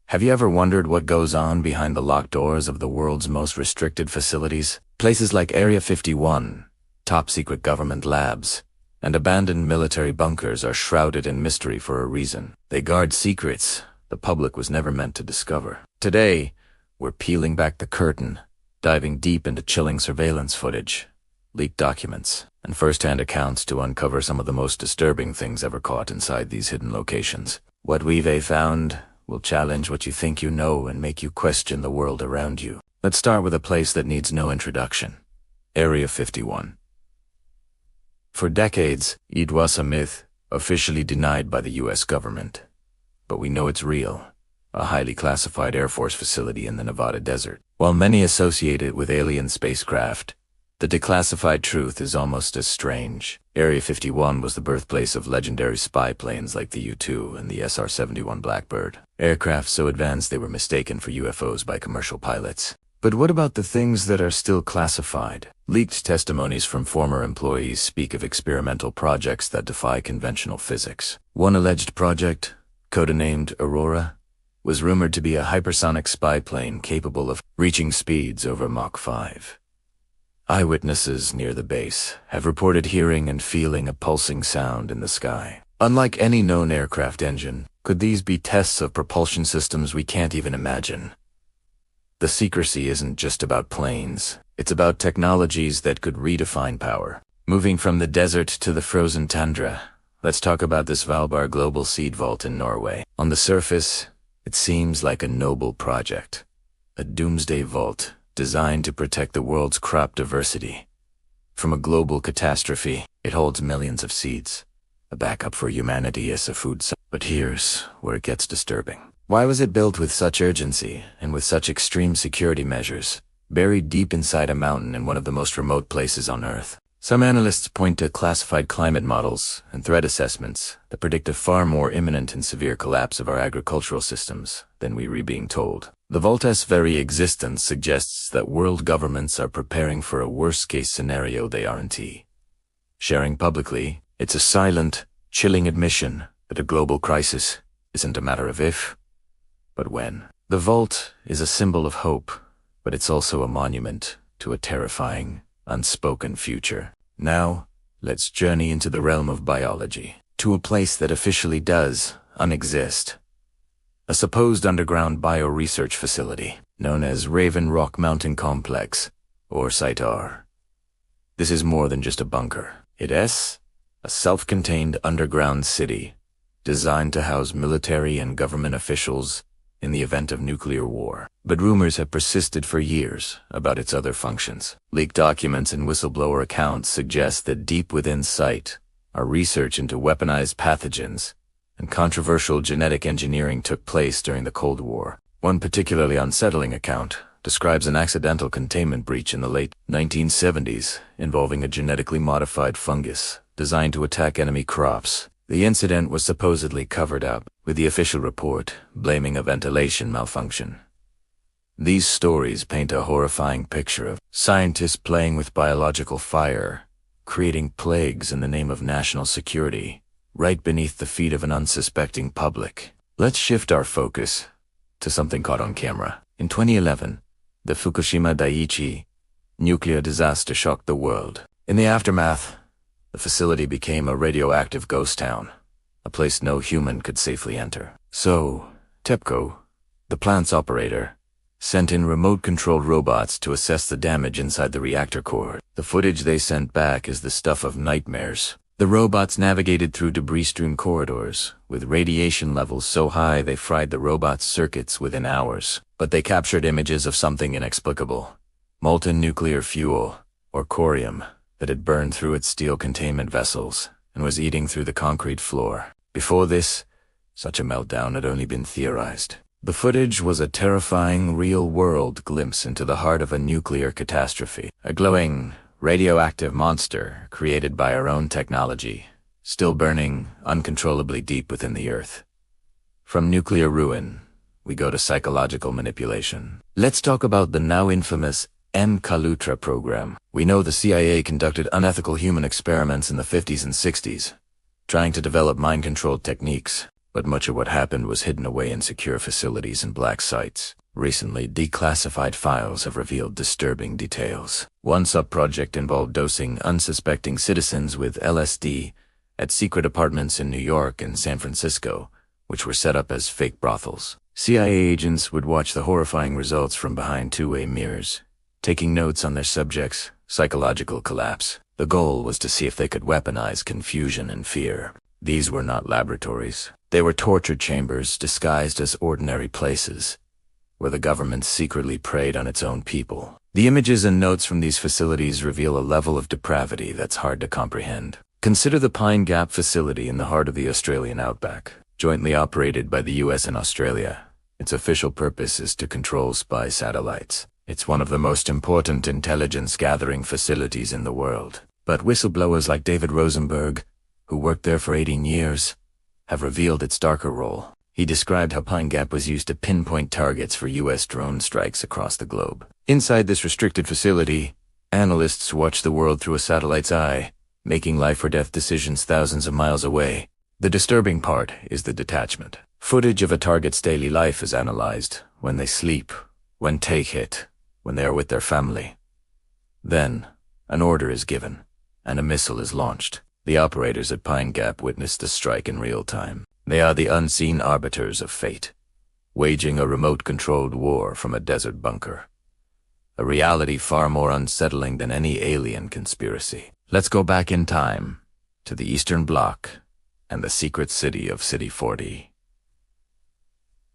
Have you ever wondered what goes on behind the locked doors of the world's most restricted facilities? Places like Area 51, top-secret government labs, and abandoned military bunkers are shrouded in mystery for a reason. They guard secrets the public was never meant to discover. Today, we're peeling back the curtain, diving deep into chilling surveillance footage, leaked documents, and first-hand accounts to uncover some of the most disturbing things ever caught inside these hidden locations. What we've found will challenge what you think you know and make you question the world around you. Let's start with a place that needs no introduction. Area 51. For decades, it was a myth, officially denied by the US government. But we know it's real, a highly classified Air Force facility in the Nevada desert. While many associate it with alien spacecraft, the declassified truth is almost as strange. Area 51 was the birthplace of legendary spy planes like the U-2 and the SR-71 Blackbird, aircraft so advanced they were mistaken for UFOs by commercial pilots. But what about the things that are still classified? Leaked testimonies from former employees speak of experimental projects that defy conventional physics. One alleged project, codenamed Aurora, was rumored to be a hypersonic spy plane capable of reaching speeds over Mach 5. Eyewitnesses near the base have reported hearing and feeling a pulsing sound in the sky. Unlike any known aircraft engine, could these be tests of propulsion systems we can't even imagine? The secrecy isn't just about planes. It's about technologies that could redefine power. Moving from the desert to the frozen tundra, let's talk about this Svalbard Global Seed Vault in Norway. On the surface, it seems like a noble project. A doomsday vault designed to protect the world's crop diversity. From a global catastrophe, it holds millions of seeds, a backup for humanity as a food supply. But here's where it gets disturbing. Why was it built with such urgency and with such extreme security measures, buried deep inside a mountain in one of the most remote places on Earth? Some analysts point to classified climate models and threat assessments that predict a far more imminent and severe collapse of our agricultural systems than we were being told. The vault's very existence suggests that world governments are preparing for a worst-case scenario they aren't sharing publicly. It's a silent, chilling admission that a global crisis isn't a matter of if, but when. The vault is a symbol of hope, but it's also a monument to a terrifying, unspoken future. Now, let's journey into the realm of biology, to a place that officially does unexist. A supposed underground bioresearch facility, known as Raven Rock Mountain Complex, or Site R. This is more than just a bunker. It is a self-contained underground city, designed to house military and government officials in the event of nuclear war. But rumors have persisted for years about its other functions. Leaked documents and whistleblower accounts suggest that deep within Site, our research into weaponized pathogens and controversial genetic engineering took place during the Cold War. One particularly unsettling account describes an accidental containment breach in the late 1970s involving a genetically modified fungus designed to attack enemy crops. The incident was supposedly covered up, with the official report blaming a ventilation malfunction. These stories paint a horrifying picture of scientists playing with biological fire, creating plagues in the name of national security, right beneath the feet of an unsuspecting public. Let's shift our focus to something caught on camera. In 2011, the Fukushima Daiichi nuclear disaster shocked the world. In the aftermath, the facility became a radioactive ghost town, a place no human could safely enter. So, TEPCO, the plant's operator, sent in remote-controlled robots to assess the damage inside the reactor core. The footage they sent back is the stuff of nightmares. The robots navigated through debris-strewn corridors, with radiation levels so high they fried the robots' circuits within hours. But they captured images of something inexplicable: molten nuclear fuel, or corium, that had burned through its steel containment vessels and was eating through the concrete floor. Before this, such a meltdown had only been theorized. The footage was a terrifying, real-world glimpse into the heart of a nuclear catastrophe. A glowing, radioactive monster created by our own technology, still burning uncontrollably deep within the Earth. From nuclear ruin, we go to psychological manipulation. Let's talk about the now infamous MKUltra program. We know the CIA conducted unethical human experiments in the 50s and 60s, trying to develop mind-controlled techniques. But much of what happened was hidden away in secure facilities and black sites. Recently, declassified files have revealed disturbing details. One sub-project involved dosing unsuspecting citizens with LSD at secret apartments in New York and San Francisco, which were set up as fake brothels. CIA agents would watch the horrifying results from behind two-way mirrors, taking notes on their subjects' psychological collapse. The goal was to see if they could weaponize confusion and fear. These were not laboratories. They were torture chambers disguised as ordinary places, where the government secretly preyed on its own people. The images and notes from these facilities reveal a level of depravity that's hard to comprehend. Consider the Pine Gap facility in the heart of the Australian outback, jointly operated by the US and Australia. Its official purpose is to control spy satellites. It's one of the most important intelligence-gathering facilities in the world. But whistleblowers like David Rosenberg, who worked there for 18 years, have revealed its darker role. He described how Pine Gap was used to pinpoint targets for US drone strikes across the globe. Inside this restricted facility, analysts watch the world through a satellite's eye, making life-or-death decisions thousands of miles away. The disturbing part is the detachment. Footage of a target's daily life is analyzed: when they sleep, when take hit, when they are with their family. Then, an order is given, and a missile is launched. The operators at Pine Gap witness the strike in real time. They are the unseen arbiters of fate, waging a remote-controlled war from a desert bunker. A reality far more unsettling than any alien conspiracy. Let's go back in time, to the Eastern Bloc and the secret city of City 40.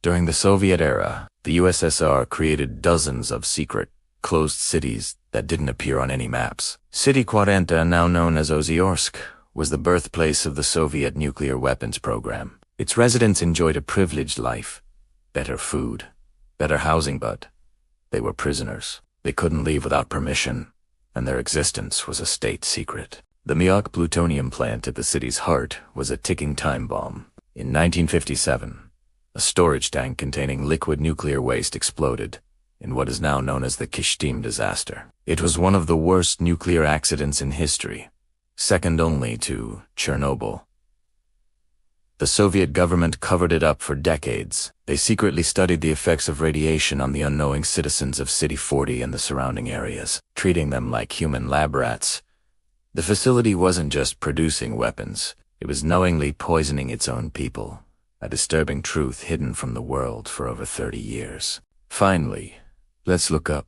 During the Soviet era, the USSR created dozens of secret, closed cities that didn't appear on any maps. City 40, now known as Ozyorsk, was the birthplace of the Soviet nuclear weapons program. Its residents enjoyed a privileged life, better food, better housing, but they were prisoners. They couldn't leave without permission, and their existence was a state secret. The Myok plutonium plant at the city's heart was a ticking time bomb. In 1957, a storage tank containing liquid nuclear waste exploded in what is now known as the Kyshtym disaster. It was one of the worst nuclear accidents in history, second only to Chernobyl. The Soviet government covered it up for decades. They secretly studied the effects of radiation on the unknowing citizens of City 40 and the surrounding areas, treating them like human lab rats. The facility wasn't just producing weapons, it was knowingly poisoning its own people, a disturbing truth hidden from the world for over 30 years. Finally, let's look up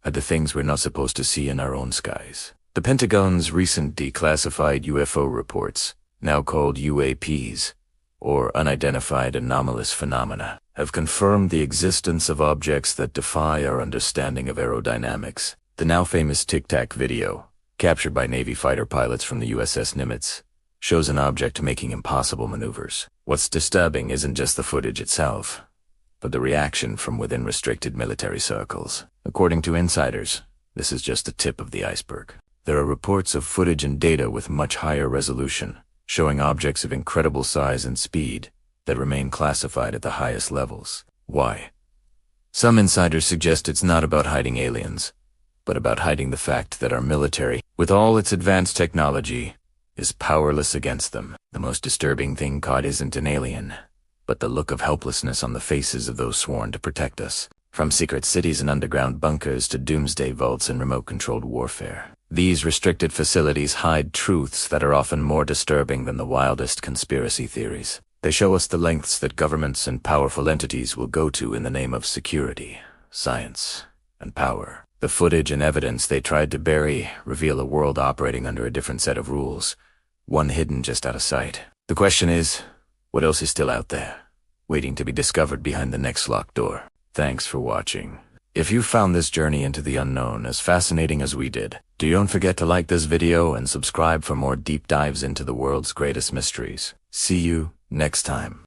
at the things we're not supposed to see in our own skies. The Pentagon's recent declassified UFO reports, now called UAPs, or unidentified anomalous phenomena, have confirmed the existence of objects that defy our understanding of aerodynamics. The now famous Tic Tac video, captured by Navy fighter pilots from the USS Nimitz, shows an object making impossible maneuvers. What's disturbing isn't just the footage itself, but the reaction from within restricted military circles. According to insiders, this is just the tip of the iceberg. There are reports of footage and data with much higher resolution, showing objects of incredible size and speed that remain classified at the highest levels. Why? Some insiders suggest it's not about hiding aliens, but about hiding the fact that our military, with all its advanced technology, is powerless against them. The most disturbing thing caught isn't an alien, but the look of helplessness on the faces of those sworn to protect us. From secret cities and underground bunkers to doomsday vaults and remote-controlled warfare, these restricted facilities hide truths that are often more disturbing than the wildest conspiracy theories. They show us the lengths that governments and powerful entities will go to in the name of security, science, and power. The footage and evidence they tried to bury reveal a world operating under a different set of rules, one hidden just out of sight. The question is, what else is still out there, waiting to be discovered behind the next locked door? Thanks for watching. If you found this journey into the unknown as fascinating as we did, don't forget to like this video and subscribe for more deep dives into the world's greatest mysteries. See you next time.